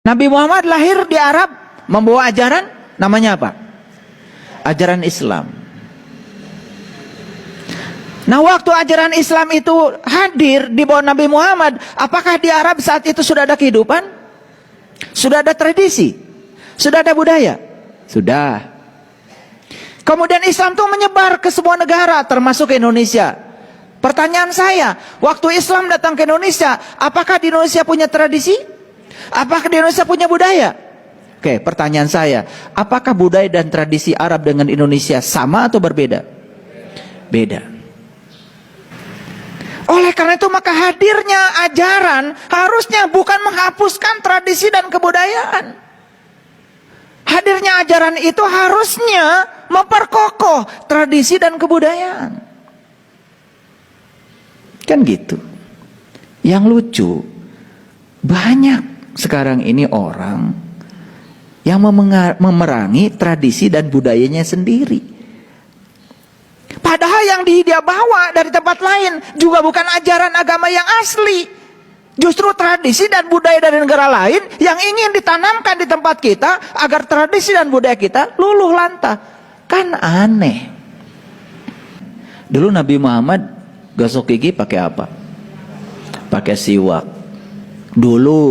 Nabi Muhammad lahir di Arab, membawa ajaran namanya apa? Ajaran Islam. Nah, waktu ajaran Islam itu hadir di bawah Nabi Muhammad, apakah di Arab saat itu sudah ada kehidupan? Sudah ada tradisi? Sudah ada budaya? Sudah. Kemudian Islam itu menyebar ke semua negara, termasuk ke Indonesia. Pertanyaan saya, waktu Islam datang ke Indonesia, apakah di Indonesia punya tradisi? Apakah di Indonesia punya budaya? Oke, pertanyaan saya, apakah budaya dan tradisi Arab dengan Indonesia sama atau berbeda? Beda. Oleh karena itu maka hadirnya ajaran harusnya bukan menghapuskan tradisi dan kebudayaan. Hadirnya ajaran itu harusnya memperkokoh tradisi dan kebudayaan. Kan gitu. Yang lucu, banyak sekarang ini orang yang memerangi tradisi dan budayanya sendiri. Padahal yang dia bawa dari tempat lain juga bukan ajaran agama yang asli. Justru tradisi dan budaya dari negara lain yang ingin ditanamkan di tempat kita agar tradisi dan budaya kita luluh lantah. Kan aneh. Dulu Nabi Muhammad gosok gigi pakai apa? Pakai siwak. Dulu,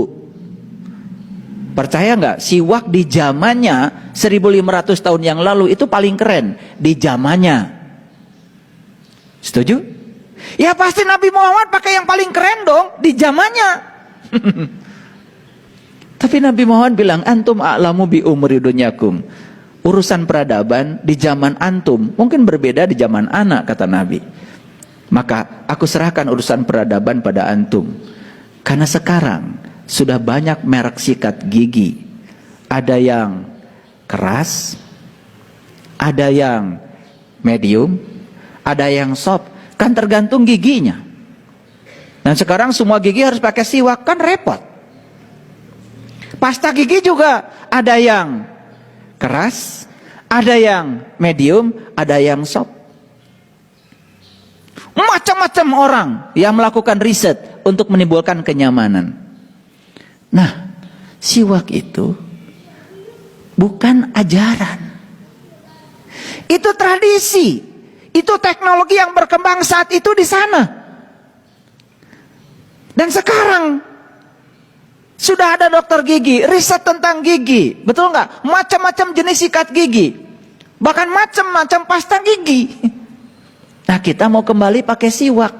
percaya nggak, siwak di zamannya 1500 tahun yang lalu itu paling keren di zamannya. Setuju? Ya pasti Nabi Muhammad pakai yang paling keren dong di zamannya. Tapi Nabi Muhammad bilang, antum a'lamu bi umri dunyakum. Urusan peradaban di zaman antum mungkin berbeda di zaman anak, kata Nabi. Maka aku serahkan urusan peradaban pada antum. Karena sekarang sudah banyak merek sikat gigi. Ada yang keras, ada yang medium, ada yang soft, kan tergantung giginya. Dan sekarang semua gigi harus pakai siwak, kan repot. Pasta gigi juga ada yang keras, ada yang medium, ada yang soft. Macam-macam orang yang melakukan riset untuk menimbulkan kenyamanan. Nah, siwak itu bukan ajaran. Itu tradisi. Itu teknologi yang berkembang saat itu di sana. Dan sekarang sudah ada dokter gigi, riset tentang gigi, betul nggak? Macam-macam jenis sikat gigi, bahkan macam-macam pasta gigi. Nah, kita mau kembali pakai siwak,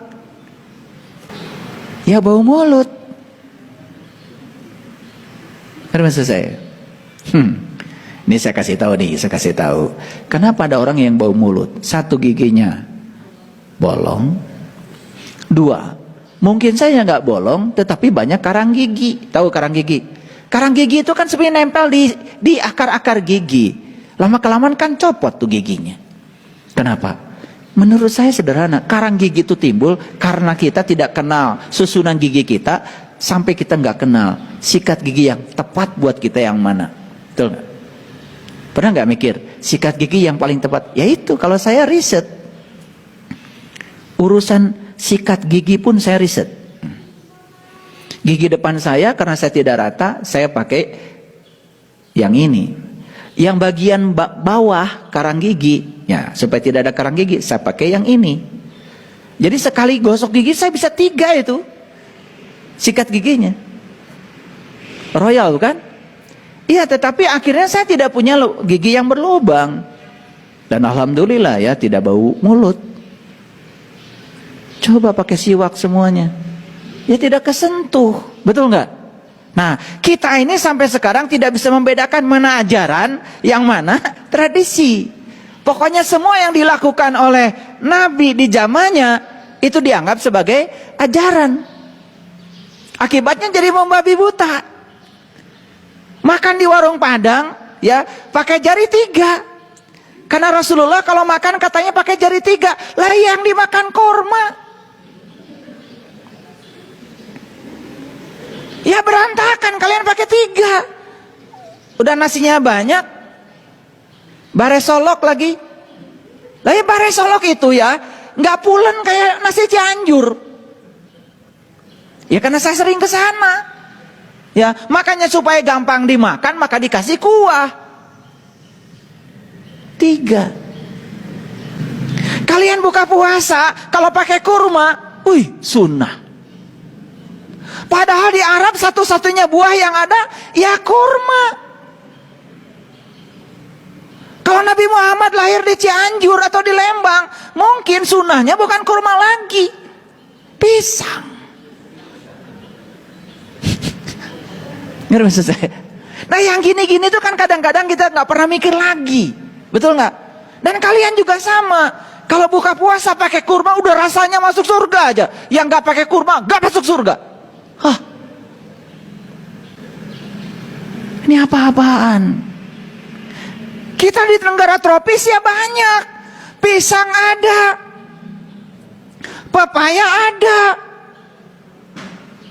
ya bau mulut. Ada maksud saya? Ini saya kasih tahu nih, saya kasih tahu. Kenapa ada orang yang bau mulut? Satu, giginya bolong. Dua, mungkin saya nggak bolong, tetapi banyak karang gigi. Tahu karang gigi? Karang gigi itu kan sebenarnya nempel di akar-akar gigi. Lama-kelamaan kan copot tuh giginya. Kenapa? Menurut saya sederhana. Karang gigi itu timbul karena kita tidak kenal susunan gigi kita, sampai kita nggak kenal sikat gigi yang tepat buat kita yang mana. Betul nggak? Pernah nggak mikir sikat gigi yang paling tepat? Yaitu kalau saya riset urusan sikat gigi pun saya riset. Gigi depan saya karena saya tidak rata, saya pakai yang ini. Yang bagian bawah karang gigi, ya supaya tidak ada karang gigi, saya pakai yang ini. Jadi sekali gosok gigi saya bisa 3 itu sikat giginya. Royal kan? Iya, tetapi akhirnya saya tidak punya gigi yang berlubang. Dan alhamdulillah ya, tidak bau mulut. Coba pakai siwak semuanya, ya tidak kesentuh. Betul nggak? Nah, kita ini sampai sekarang tidak bisa membedakan mana ajaran, yang mana tradisi. Pokoknya semua yang dilakukan oleh Nabi di zamannya itu dianggap sebagai ajaran. Akibatnya jadi membabi buta. Makan di warung Padang, ya pakai jari 3. Karena Rasulullah kalau makan katanya pakai jari 3. Lah yang dimakan korma, ya berantakan kalian pakai 3. Udah nasinya banyak, bare solok lagi. Lah ya bare solok itu ya nggak pulen kayak nasi Cianjur. Ya karena saya sering ke sana. Ya, makanya supaya gampang dimakan maka dikasih kuah. 3. Kalian buka puasa kalau pakai kurma, sunnah. Padahal di Arab satu-satunya buah yang ada ya kurma. Kalau Nabi Muhammad lahir di Cianjur atau di Lembang, mungkin sunnahnya bukan kurma lagi, pisang. Ngerti maksud saya? Nah yang gini-gini tuh kan kadang-kadang kita nggak pernah mikir lagi, betul nggak? Dan kalian juga sama. Kalau buka puasa pakai kurma udah rasanya masuk surga aja. Yang nggak pakai kurma nggak masuk surga. Hah? Ini apa-apaan? Kita di negara tropis ya banyak. Pisang ada, pepaya ada,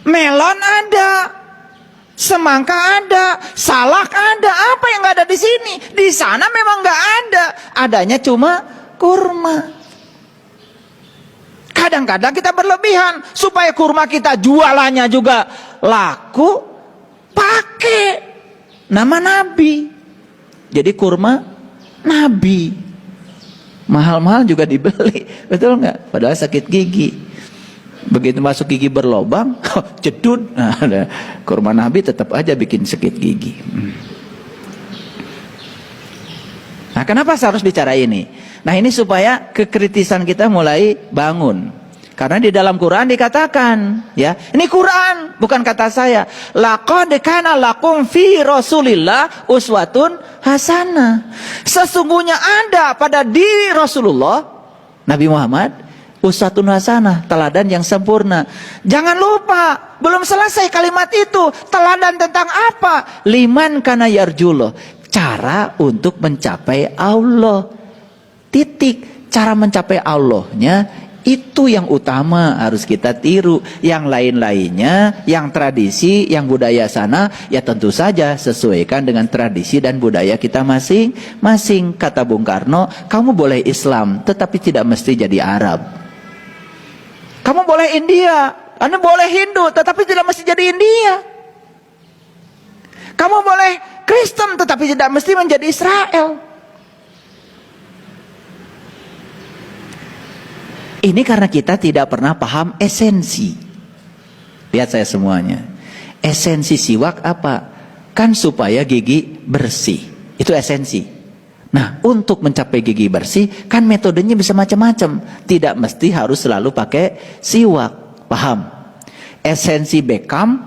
melon ada, semangka ada, salak ada. Apa yang nggak ada di sini? Di sana memang nggak ada. Adanya cuma kurma. Kadang-kadang kita berlebihan supaya kurma kita jualannya juga laku, pakai nama Nabi. Jadi kurma Nabi. Mahal-mahal juga dibeli, betul nggak? Padahal sakit gigi. Begitu masuk gigi berlobang, jedut. Nah, kurma Nabi tetap aja bikin sakit gigi. Nah, kenapa harus bicara ini? Nah, ini supaya kekritisan kita mulai bangun. Karena di dalam Quran dikatakan, ya, ini Quran, bukan kata saya. Laqad kana lakum fi Rasulillah uswatun hasanah. Sesungguhnya ada pada diri Rasulullah, Nabi Muhammad, uswatun hasanah, teladan yang sempurna. Jangan lupa, belum selesai kalimat itu. Teladan tentang apa? Liman kana yarjullah. Cara untuk mencapai Allah. Titik. Cara mencapai Allahnya itu yang utama harus kita tiru. Yang lain-lainnya, yang tradisi, yang budaya sana, ya tentu saja sesuaikan dengan tradisi dan budaya kita masing-masing. Kata Bung Karno, kamu boleh Islam tetapi tidak mesti jadi Arab. Kamu boleh India, Anda boleh Hindu tetapi tidak mesti jadi India. Kamu boleh Kristen tetapi tidak mesti menjadi Israel. Ini karena kita tidak pernah paham esensi. Lihat saya semuanya. Esensi siwak apa? Kan supaya gigi bersih. Itu esensi. Nah, untuk mencapai gigi bersih, kan metodenya bisa macam-macam. Tidak mesti harus selalu pakai siwak. Paham? Esensi Beckham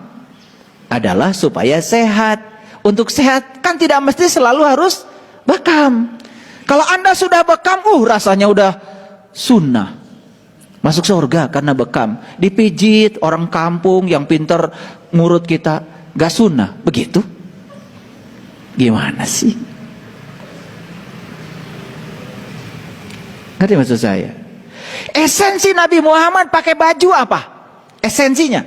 adalah supaya sehat. Untuk sehat, kan tidak mesti selalu harus bekam. Kalau Anda sudah bekam, rasanya udah sunnah. Masuk surga karena bekam. Dipijit orang kampung yang pintar ngurut kita, gak sunnah. Begitu? Gimana sih? Ngerti maksud saya? Esensi Nabi Muhammad pakai baju apa? Esensinya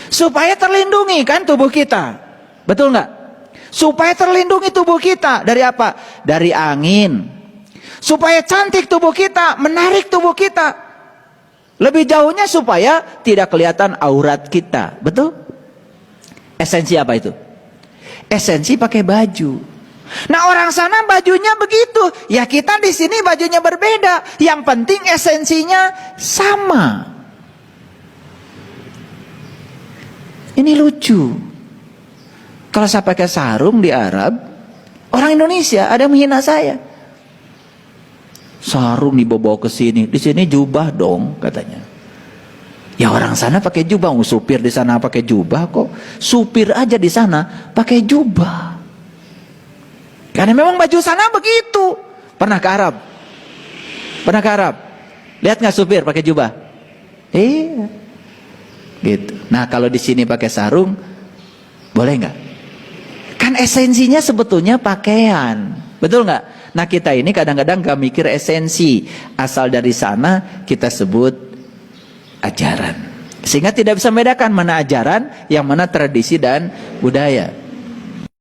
supaya terlindungi kan tubuh kita. Betul nggak? Supaya terlindungi tubuh kita dari apa? Dari angin. Supaya cantik tubuh kita, menarik tubuh kita. Lebih jauhnya supaya tidak kelihatan aurat kita. Betul? Esensi apa itu? Esensi pakai baju. Nah, orang sana bajunya begitu. Ya kita di sini bajunya berbeda. Yang penting esensinya sama. Ini lucu. Kalau saya pakai sarung di Arab, orang Indonesia ada yang menghina saya. Sarung dibawa ke sini, di sini jubah dong katanya. Ya orang sana pakai jubah, supir di sana pakai jubah kok. Supir aja di sana pakai jubah. Karena memang baju sana begitu. Pernah ke Arab? Pernah ke Arab? Lihat nggak supir pakai jubah? Iya. Gitu. Nah kalau di sini pakai sarung, boleh nggak? Kan esensinya sebetulnya pakaian, betul nggak? Nah kita ini kadang-kadang gak mikir esensi. Asal dari sana kita sebut ajaran. Sehingga tidak bisa membedakan mana ajaran, yang mana tradisi dan budaya.